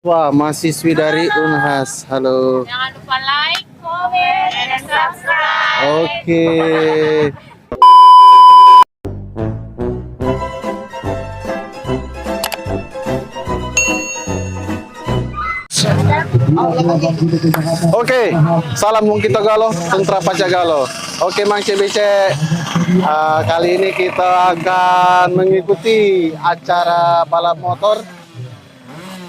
Wah, mahasiswi dari Unhas. Halo. Jangan lupa like, comment, dan subscribe. Oke. Oke, salam Wong kita Galo, Tentra Pajak Galo. Oke, Mang CBC. Kali ini kita akan mengikuti acara balap motor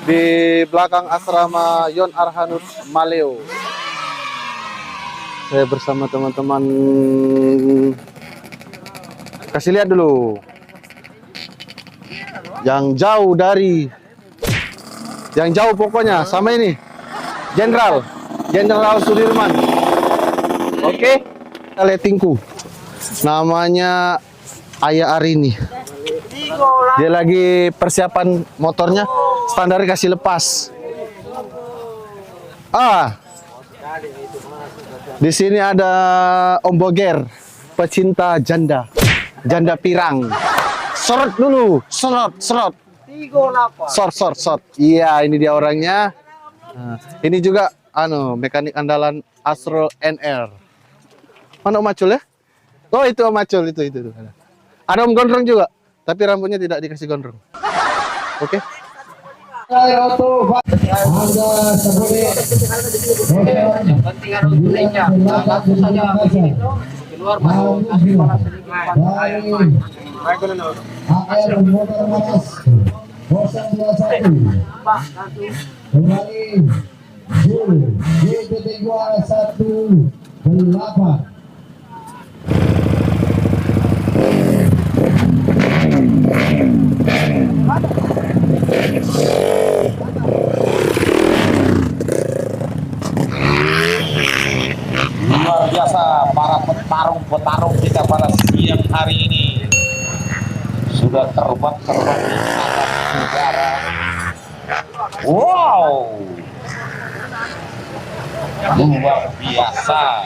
di belakang asrama Yon Arhanut Maleo. Saya bersama teman-teman. Kasih lihat dulu. Yang jauh pokoknya sama ini. Jenderal Sudirman. Oke, kita lihatinku. Namanya Ayah Arini. Dia lagi persiapan motornya, standar kasih lepas. Di sini ada Om Boger, pecinta janda pirang. Sorot dulu, sorot. Sort. Iya, ini dia orangnya. Nah, ini juga mekanik andalan Astro NR. Mana Om Macul ya? Oh, itu Om Macul itu. Ada Om Gondrong juga, tapi rambutnya tidak dikasih gondrong. Oke. Kembali GT218. Luar biasa para petarung kita pada siang hari ini sudah terbang di atas udara. Wow, luar biasa.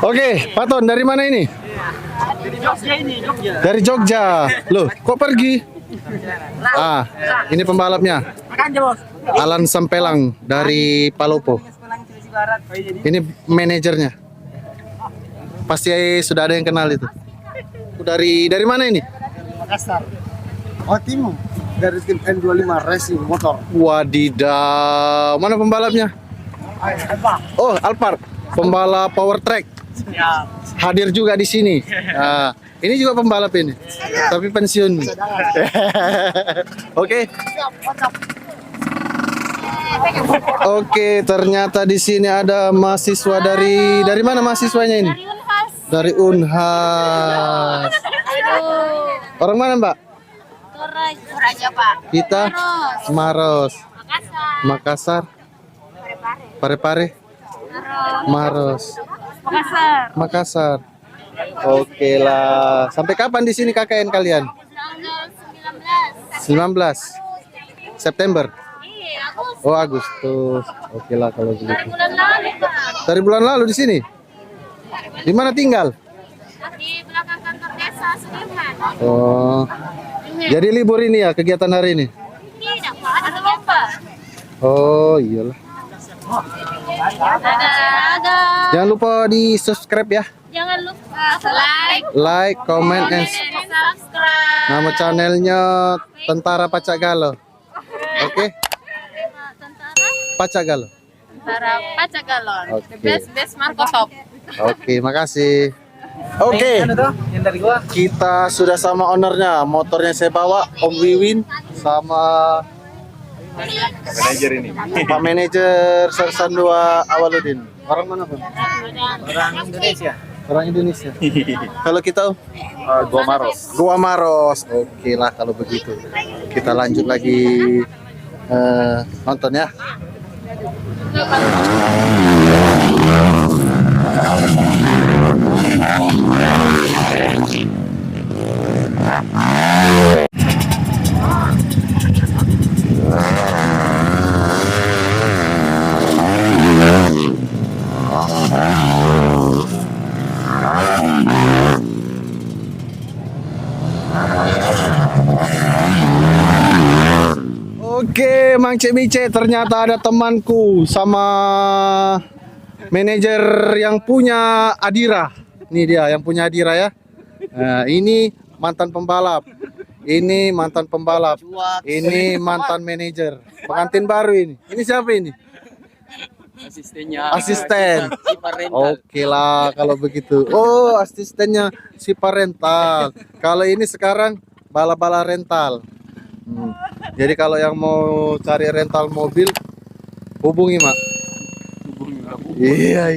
Oke, Pak Ton, dari mana ini? Dari Jogja. Loh, kok pergi? Ini pembalapnya. Alan Sampelang dari Palopo. Ini manajernya. Pasti sudah ada yang kenal itu. Dari mana ini? Makassar. Oh, Timur. Dari tim N25 Racing Motor. Wadidaw. Mana pembalapnya? Oh, Alphard. Pembalap Power Track. Hadir juga di sini. Nah, ini juga pembalap ini. Tapi pensiun. Oke. Oke, ternyata di sini ada mahasiswa dari mana mahasiswanya ini? Dari Unhas. Orang mana, Mbak? Toraja, Pak. Kita Maros. Makassar. Parepare. Maros. Makassar. Oke lah. Sampai kapan di sini KKN kalian? Tanggal 19. 19 September. Iya, Agustus. Oh, Agustus. Oke lah kalau begitu. Dari bulan lalu, Pak. Dari bulan lalu di sini. Di mana tinggal? Di belakang kantor desa Sudirman. Oh. Jadi libur ini ya kegiatan hari ini? Tidak, Pak. Ada lomba. Oh, iyalah. Ada. Jangan lupa di subscribe ya. Jangan lupa Like, comment, and subscribe. nama channelnya Tentara Pacak Galo. Oke, Tentara. Pacagalo. Tentara Pacagalon. Oke. The best Markosop. Oke, makasih. Oke, Yang dari gua. kita sudah sama ownernya. Motornya saya bawa, Om Wiwin sama Pak Manajer Sersan 2 Awaludin. Orang mana, Bang? Orang Indonesia. Orang Indonesia. Kalau kita, Om? Gua Maros. Gua Maros. Oke lah kalau begitu. Kita lanjut lagi nonton ya. Oke, Mang Cemice, ternyata ada temanku sama manajer yang punya Adira. Ini dia yang punya Adira ya. Nah, ini mantan pembalap. Ini mantan pembalap. Ini mantan manajer. Pengantin baru ini. Ini siapa ini? Asistennya. Asisten. Oke lah kalau begitu. Oh, asistennya si parental. Kalau ini sekarang bala-bala rental. Jadi kalau yang mau cari rental mobil hubungi Mak. Iya.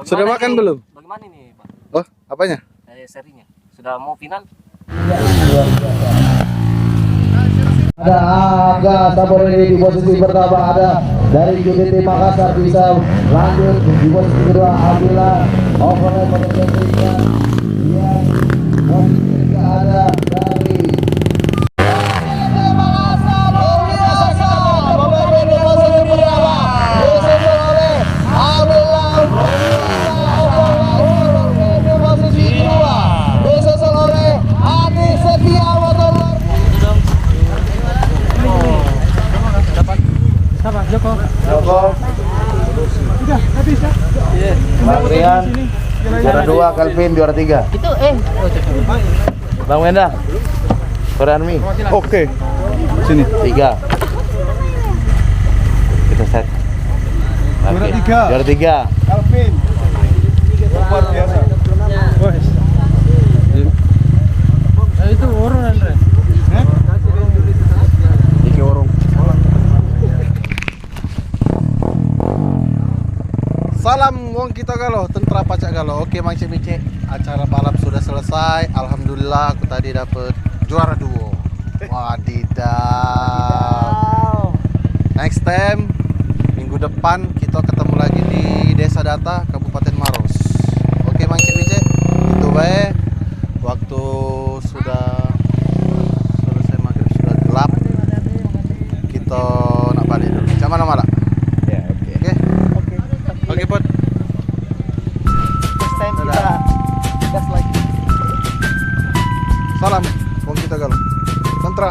Sudah makan belum? Bagaimana ini, Pak? Oh, apanya? Serinya sudah mau final? Ada Aga Saborelli di posisi pertama, ada dari JDT Makassar bisa lanjut di posisi kedua. Alhamdulillah overall pada ketiga yang posisi ketiga ada dari Bang Rian, juara 2, Calvin juara 3. Itu Bang Wenda, Koreanmi. Oke. Sini. 3. Kita set. Juara 3. Juara 3. Calvin. Luar biasa. itu orang Andre. Iki orang. Salam wong kita galo, tentara pacak galo. Oke Mang Cemice, acara balap sudah selesai. Alhamdulillah aku tadi dapat juara 2. Wadidaw. Next time minggu depan kita ketemu lagi di Desa Data, Kabupaten Maros. Oke Mang Cemice, itu baik. Waktu sudah selesai maghrib, sudah gelap. Kita nak balik dulu. Macam mana malah? Ya, oke. Oke, Pod. Next time kita gas lagi. Salam, wong kita galo. Kontra.